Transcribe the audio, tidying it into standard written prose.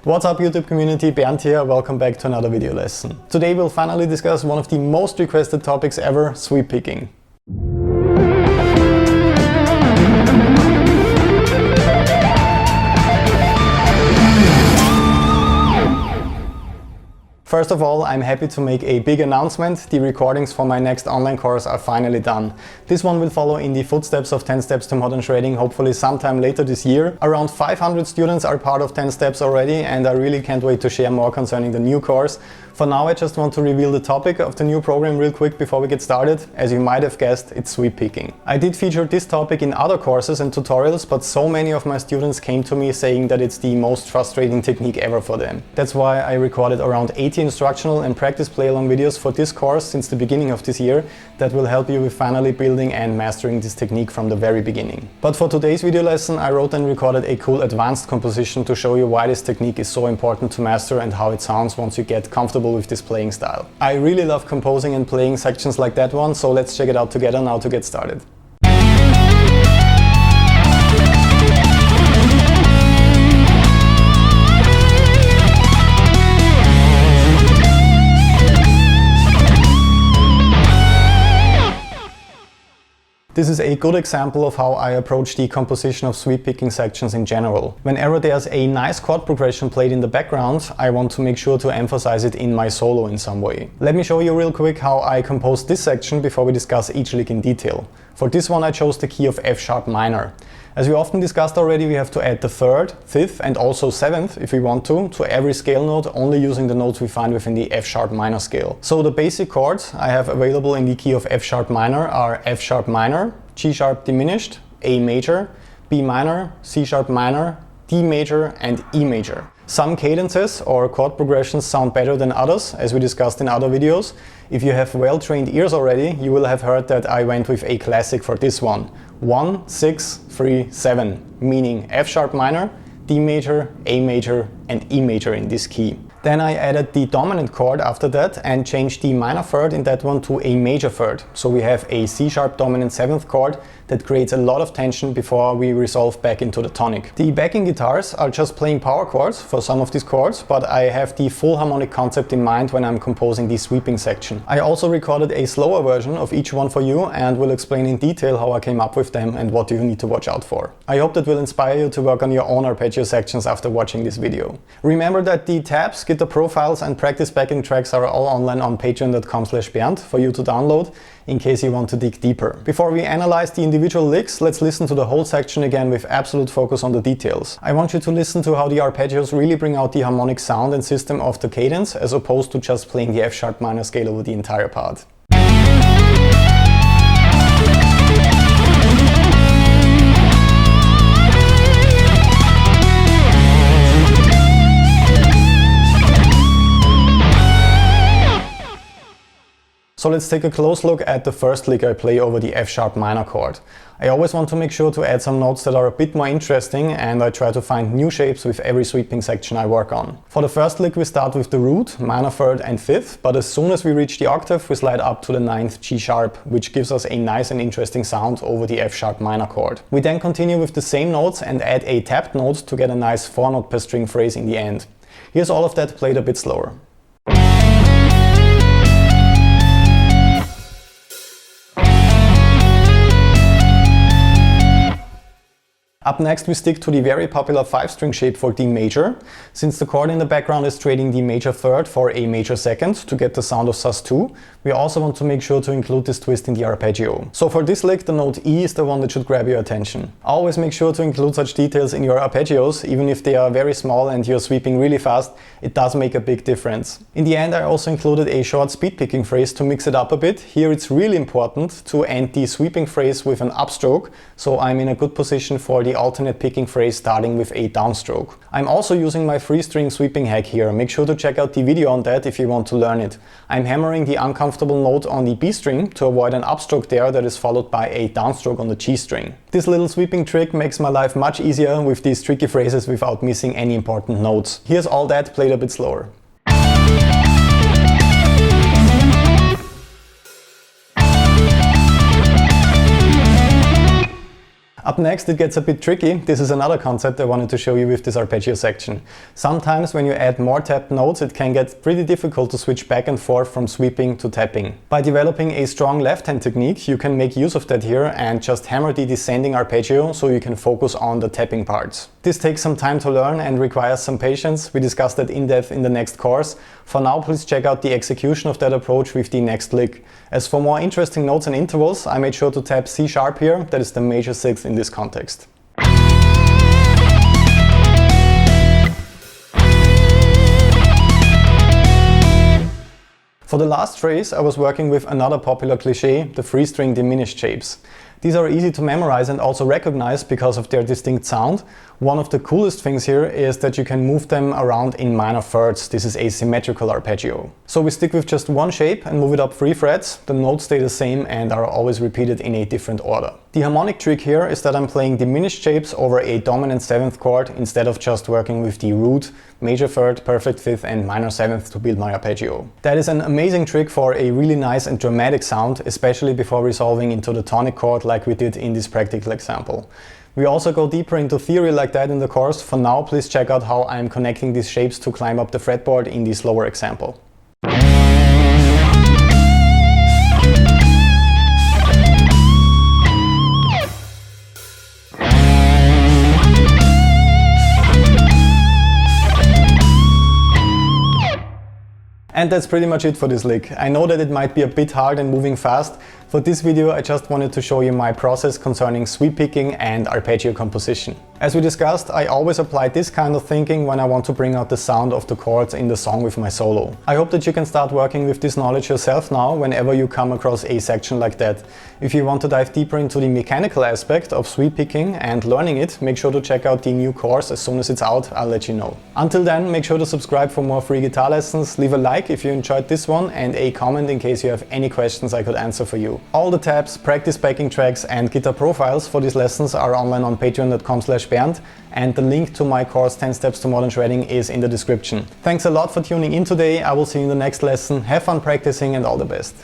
What's up YouTube community, Bernd here, welcome back to another video lesson. Today we'll finally discuss one of the most requested topics ever, sweep picking. First of all, I'm happy to make a big announcement. The recordings for my next online course are finally done. This one will follow in the footsteps of 10 Steps to Modern Shredding, hopefully sometime later this year. Around 500 students are part of 10 Steps already, and I really can't wait to share more concerning the new course. For now, I just want to reveal the topic of the new program real quick before we get started. As you might have guessed, it's sweep picking. I did feature this topic in other courses and tutorials, but so many of my students came to me saying that it's the most frustrating technique ever for them. That's why I recorded around 80 instructional and practice play-along videos for this course since the beginning of this year that will help you with finally building and mastering this technique from the very beginning. But for today's video lesson, I wrote and recorded a cool advanced composition to show you why this technique is so important to master and how it sounds once you get comfortable with this playing style. I really love composing and playing sections like that one, so let's check it out together now to get started. This is a good example of how I approach the composition of sweep picking sections in general. Whenever there's a nice chord progression played in the background, I want to make sure to emphasize it in my solo in some way. Let me show you real quick how I composed this section before we discuss each lick in detail. For this one I chose the key of F sharp minor. As we often discussed already, we have to add the 3rd, 5th and also 7th, if we want to every scale note, only using the notes we find within the F sharp minor scale. So the basic chords I have available in the key of F sharp minor are F sharp minor, G sharp diminished, A major, B minor, C sharp minor, D major and E major. Some cadences or chord progressions sound better than others, as we discussed in other videos. If you have well-trained ears already, you will have heard that I went with a classic for this one. 1, 6, 3, 7, meaning F sharp minor, D major, A major and E major in this key. Then I added the dominant chord after that and changed the minor 3rd in that one to a major 3rd. So we have a C sharp dominant 7th chord that creates a lot of tension before we resolve back into the tonic. The backing guitars are just playing power chords for some of these chords, but I have the full harmonic concept in mind when I'm composing the sweeping section. I also recorded a slower version of each one for you and will explain in detail how I came up with them and what you need to watch out for. I hope that will inspire you to work on your own arpeggio sections after watching this video. Remember that the tabs, guitar profiles and practice backing tracks are all online on patreon.com/Bernd for you to download in case you want to dig deeper. Before we analyze the individual licks, let's listen to the whole section again with absolute focus on the details. I want you to listen to how the arpeggios really bring out the harmonic sound and system of the cadence, as opposed to just playing the F sharp minor scale over the entire part. So let's take a close look at the first lick I play over the F sharp minor chord. I always want to make sure to add some notes that are a bit more interesting, and I try to find new shapes with every sweeping section I work on. For the first lick we start with the root, minor 3rd and 5th, but as soon as we reach the octave we slide up to the 9th G sharp, which gives us a nice and interesting sound over the F sharp minor chord. We then continue with the same notes and add a tapped note to get a nice 4-note per string phrase in the end. Here's all of that played a bit slower. Up next we stick to the very popular 5-string shape for D major. Since the chord in the background is trading the major 3rd for a major 2nd to get the sound of sus2, we also want to make sure to include this twist in the arpeggio. So for this lick the note E is the one that should grab your attention. Always make sure to include such details in your arpeggios, even if they are very small and you're sweeping really fast, it does make a big difference. In the end I also included a short speed picking phrase to mix it up a bit. Here it's really important to end the sweeping phrase with an upstroke, so I'm in a good position for the alternate picking phrase starting with a downstroke. I'm also using my 3-string sweeping hack here. Make sure to check out the video on that if you want to learn it. I'm hammering the uncomfortable note on the B string to avoid an upstroke there that is followed by a downstroke on the G string. This little sweeping trick makes my life much easier with these tricky phrases without missing any important notes. Here's all that played a bit slower. Up next it gets a bit tricky. This is another concept I wanted to show you with this arpeggio section. Sometimes when you add more tapped notes it can get pretty difficult to switch back and forth from sweeping to tapping. By developing a strong left hand technique you can make use of that here and just hammer the descending arpeggio so you can focus on the tapping parts. This takes some time to learn and requires some patience. We discuss that in depth in the next course. For now please check out the execution of that approach with the next lick. As for more interesting notes and intervals, I made sure to tap C sharp here, that is the major sixth in this context. For the last phrase I was working with another popular cliché, the free string diminished shapes. These are easy to memorize and also recognize because of their distinct sound. One of the coolest things here is that you can move them around in minor thirds. This is a symmetrical arpeggio. So we stick with just one shape and move it up 3 frets. The notes stay the same and are always repeated in a different order. The harmonic trick here is that I'm playing diminished shapes over a dominant 7th chord instead of just working with the root, major 3rd, perfect 5th and minor 7th to build my arpeggio. That is an amazing trick for a really nice and dramatic sound, especially before resolving into the tonic chord like we did in this practical example. We also go deeper into theory like that in the course. For now, please check out how I'm connecting these shapes to climb up the fretboard in this lower example. And that's pretty much it for this lick. I know that it might be a bit hard and moving fast. For this video I just wanted to show you my process concerning sweep picking and arpeggio composition. As we discussed, I always apply this kind of thinking when I want to bring out the sound of the chords in the song with my solo. I hope that you can start working with this knowledge yourself now whenever you come across a section like that. If you want to dive deeper into the mechanical aspect of sweep picking and learning it, make sure to check out the new course as soon as it's out. I'll let you know. Until then, make sure to subscribe for more free guitar lessons, leave a like if you enjoyed this one and a comment in case you have any questions I could answer for you. All the tabs, practice backing tracks and guitar profiles for these lessons are online on patreon.com/Bernd, and the link to my course 10 Steps to Modern Shredding is in the description. Thanks a lot for tuning in today. I will see you in the next lesson. Have fun practicing and all the best.